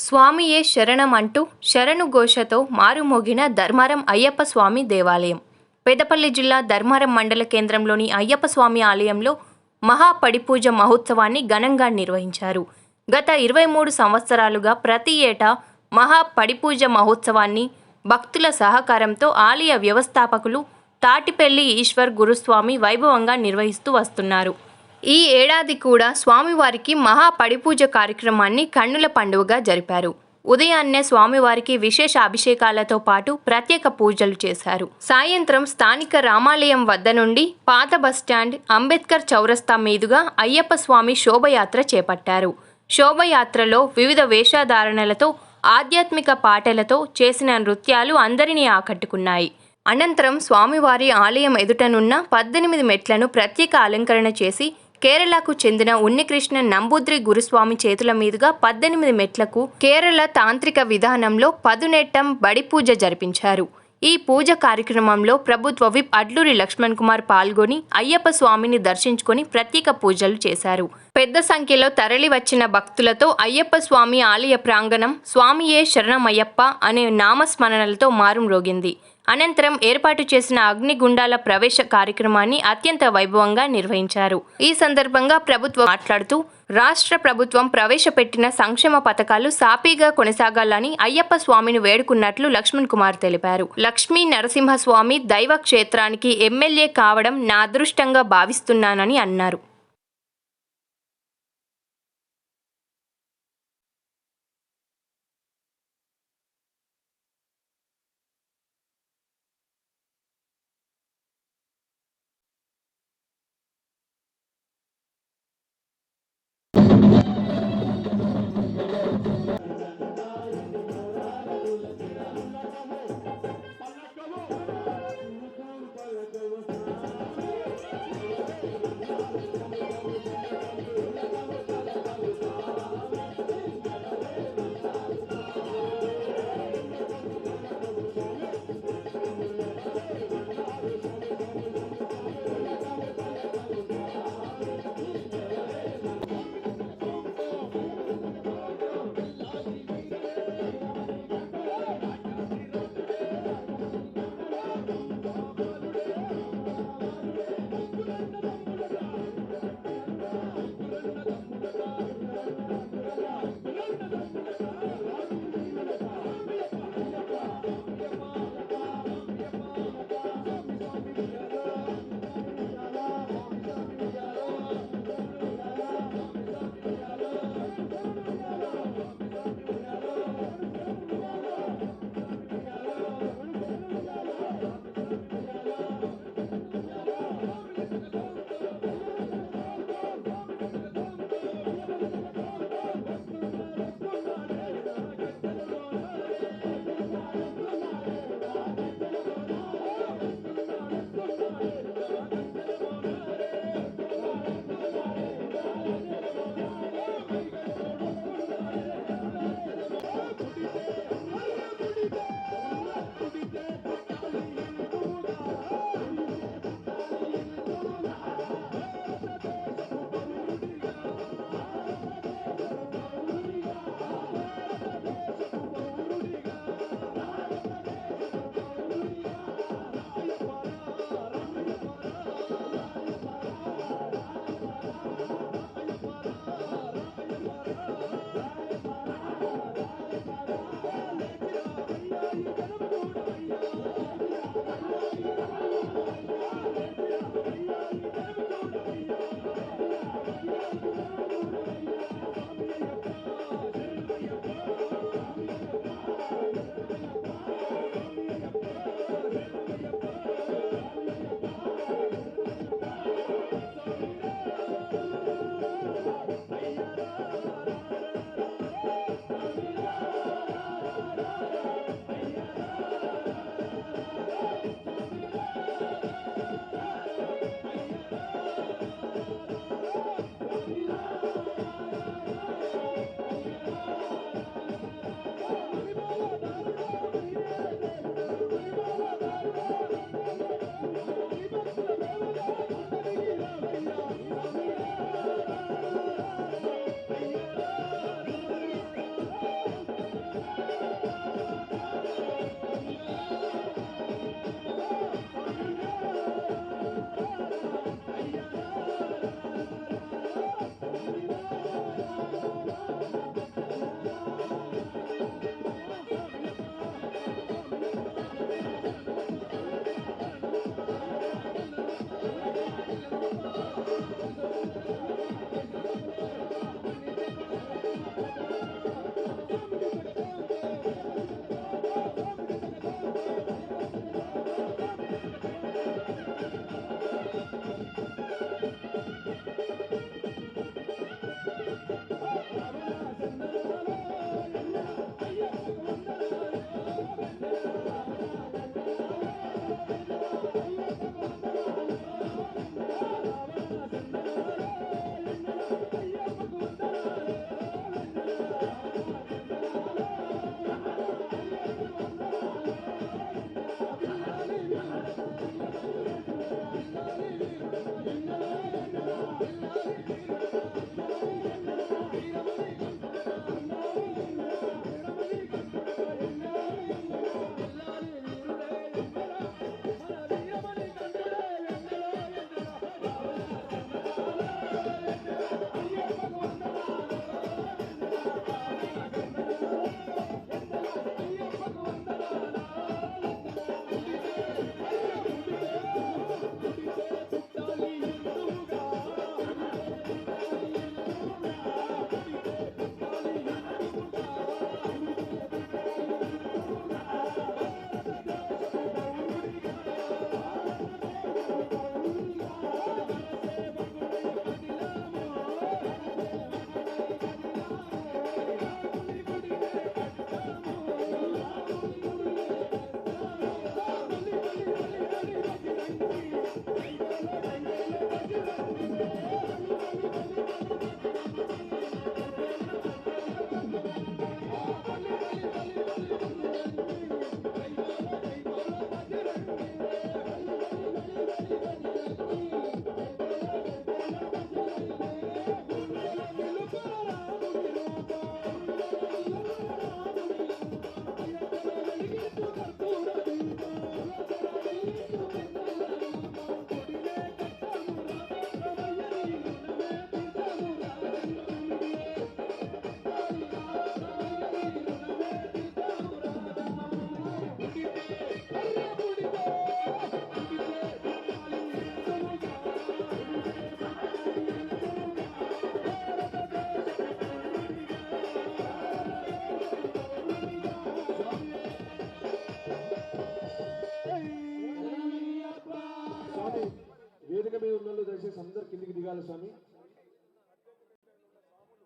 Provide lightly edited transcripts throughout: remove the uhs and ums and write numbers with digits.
స్వామియే శరణం అంటూ శరణు ఘోషతో మారుమోగిన ధర్మారం అయ్యప్ప స్వామి దేవాలయం. పెద్దపల్లి జిల్లా ధర్మారం మండల కేంద్రంలోని అయ్యప్ప స్వామి ఆలయంలో మహాపడిపూజ మహోత్సవాన్ని ఘనంగా నిర్వహించారు. గత 23 సంవత్సరాలుగా ప్రతి ఏటా మహాపడిపూజ మహోత్సవాన్ని భక్తుల సహకారంతో ఆలయ వ్యవస్థాపకులు తాటిపల్లి ఈశ్వర్ గురుస్వామి వైభవంగా నిర్వహిస్తూ వస్తున్నారు. ఈ ఏడాది కూడా స్వామివారికి మహాపడిపూజ కార్యక్రమాన్ని కన్నుల పండుగగా జరిపారు. ఉదయాన్నే స్వామివారికి విశేష అభిషేకాలతో పాటు ప్రత్యేక పూజలు చేశారు. సాయంత్రం స్థానిక రామాలయం వద్ద నుండి పాత బస్టాండ్, అంబేద్కర్ చౌరస్తా మీదుగా అయ్యప్ప స్వామి శోభయాత్ర చేపట్టారు. శోభయాత్రలో వివిధ వేషధారణలతో, ఆధ్యాత్మిక పాటలతో చేసిన నృత్యాలు అందరినీ ఆకట్టుకున్నాయి. అనంతరం స్వామివారి ఆలయం ఎదుటనున్న 18 మెట్లను ప్రత్యేక అలంకరణ చేసి కేరళకు చెందిన ఉన్నికృష్ణ నంబూద్రి గురుస్వామి చేతుల మీదుగా 18 మెట్లకు కేరళ తాంత్రిక విధానంలో పదునెట్టం బడి పూజ జరిపించారు. ఈ పూజ కార్యక్రమంలో ప్రభుత్వ విప్ అడ్లూరి లక్ష్మణ్ కుమార్ పాల్గొని అయ్యప్ప స్వామిని దర్శించుకొని ప్రత్యేక పూజలు చేశారు. పెద్ద సంఖ్యలో తరలి వచ్చిన భక్తులతో అయ్యప్ప స్వామి ఆలయ ప్రాంగణం స్వామియే శరణమయ్యప్ప అనే నామస్మరణలతో మారుమ్రోగింది. అనంతరం ఏర్పాటు చేసిన అగ్నిగుండాల ప్రవేశ కార్యక్రమాన్ని అత్యంత వైభవంగా నిర్వహించారు. ఈ సందర్భంగా ప్రభుత్వం మాట్లాడుతూ రాష్ట్ర ప్రభుత్వం ప్రవేశపెట్టిన సంక్షేమ పథకాలు సాఫీగా కొనసాగాలని అయ్యప్ప స్వామిని వేడుకున్నట్లు లక్ష్మణ్ కుమార్ తెలిపారు. లక్ష్మీ నరసింహస్వామి దైవ క్షేత్రానికి ఎమ్మెల్యే కావడం నా అదృష్టంగా భావిస్తున్నానని అన్నారు.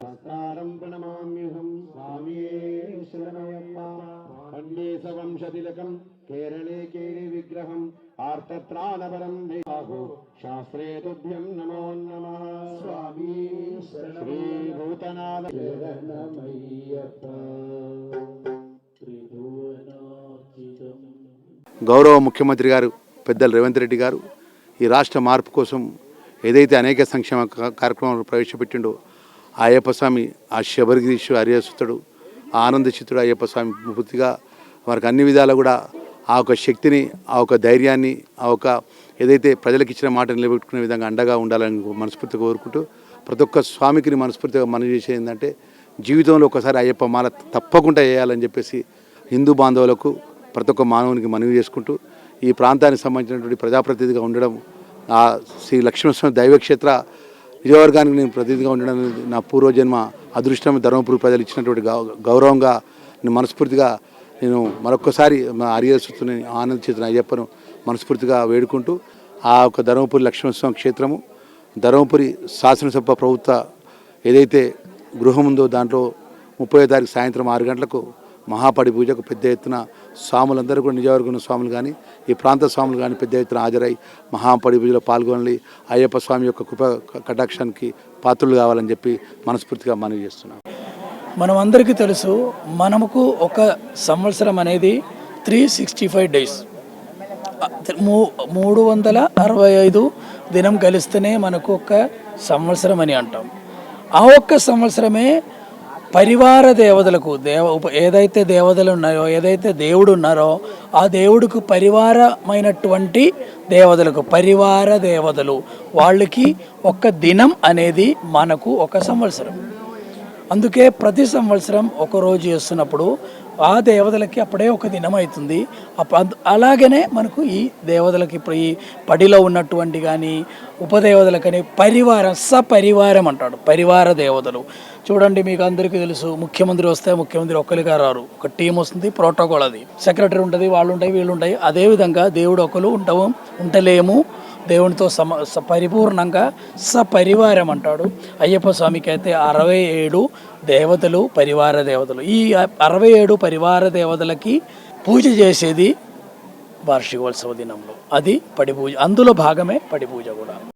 నమస్కారం ప్రణమామ్యహం స్వామియే శరణమయ్యప్ప. ఖండేశ వంశతిలకం కేరళే కేళి విగ్రహం ఆర్తత్రాణపరం దేవాహో శాస్త్రే తుభ్యం నమో నమః. స్వామి శ్రీ భూతనాథ శరణమయ్యప్ప. గౌరవ ముఖ్యమంత్రి గారు పెద్దలు రేవంత్ రెడ్డి గారు ఈ రాష్ట్ర మార్పు కోసం ఏదైతే అనేక సంక్షేమ కార్యక్రమాలు ప్రవేశపెట్టిండో ఆ అయ్యప్ప స్వామి ఆ శబరిగిరీషు హరియసుతుడు ఆనందచిత్తుడు అయ్యప్ప స్వామి పూర్తిగా వారికి అన్ని విధాలు కూడా ఆ ఒక శక్తిని ఆ ఒక ధైర్యాన్ని ఆ ఒక ఏదైతే ప్రజలకు ఇచ్చిన మాట నిలబెట్టుకునే విధంగా అండగా ఉండాలని మనస్ఫూర్తిగా కోరుకుంటూ ప్రతి ఒక్క స్వామికి మనస్ఫూర్తిగా మనవి చేసేది ఏంటంటే జీవితంలో ఒకసారి అయ్యప్ప మాల తప్పకుండా వేయాలని చెప్పేసి హిందూ బాంధవులకు ప్రతి ఒక్క మానవునికి మనవి చేసుకుంటూ ఈ ప్రాంతానికి సంబంధించినటువంటి ప్రజాప్రతినిధిగా ఉండడం ఆ శ్రీ లక్ష్మీనరసింహ దైవక్షేత్ర నియోజకవర్గానికి నేను ప్రతినిధిగా ఉండడం నా పూర్వజన్మ అదృష్టం. ధర్మపురి ప్రజలు ఇచ్చినటువంటి గౌరవంగా నేను మనస్ఫూర్తిగా నేను మరొక్కసారి మా హరియసుతుని ఆనందచిత్తుని అయ్యప్పను మనస్ఫూర్తిగా వేడుకుంటూ ఆ యొక్క ధర్మపురి లక్ష్మీనరసింహ క్షేత్రము ధర్మపురి శాసనసభ ప్రభుత్వ ఏదైతే గృహం ఉందో దాంట్లో 30వ తారీఖు సాయంత్రం 6 గంటలకు మహాపడి పూజకు పెద్ద ఎత్తున స్వాములందరూ కూడా నిజవర్గం స్వాములు కానీ ఈ ప్రాంత స్వాములు కానీ పెద్ద ఎత్తున హాజరై మహాపడి పూజలో పాల్గొని అయ్యప్ప స్వామి యొక్క కృప కటాక్షానికి పాత్రలు కావాలని చెప్పి మనస్ఫూర్తిగా మనవి చేస్తున్నాం. మనం అందరికీ తెలుసు, మనకు ఒక సంవత్సరం అనేది 365 డేస్ 365 దినం కలిస్తేనే మనకు ఒక సంవత్సరం అని అంటాం. ఆ ఒక్క సంవత్సరమే పరివార దేవతలకు ఏదైతే దేవతలు ఉన్నాయో ఏదైతే దేవుడు ఉన్నారో ఆ దేవుడికి పరివారమైనటువంటి దేవతలకు పరివార దేవతలు వాళ్ళకి ఒక దినం అనేది మనకు ఒక సంవత్సరం. అందుకే ప్రతి సంవత్సరం ఒక రోజు చేస్తున్నప్పుడు ఆ దేవతలకి అప్పుడే ఒక దినం అవుతుంది. అలాగనే మనకు ఈ దేవతలకి ఇప్పుడు ఈ పడిలో ఉన్నటువంటి కానీ ఉపదేవతలకని పరివారం సపరివారం అంటాడు. పరివార దేవతలు చూడండి, మీకు అందరికీ తెలుసు, ముఖ్యమంత్రి వస్తే ముఖ్యమంత్రి ఒక్కరిగా రారు, ఒక టీం వస్తుంది, ప్రోటోకాల్ అది, సెక్రటరీ ఉంటుంది, వాళ్ళు ఉంటాయి, వీళ్ళు ఉంటాయి. అదేవిధంగా దేవుడు ఒకరు ఉండలేము, దేవునితో పరిపూర్ణంగా సపరివారం అంటాడు. అయ్యప్ప స్వామికి అయితే 67 దేవతలు పరివార దేవతలు. ఈ 67 పరివార దేవతలకి పూజ చేసేది వార్షికోత్సవ దినంలో, అది పడి పూజ, అందులో భాగమే పడి పూజ కూడా.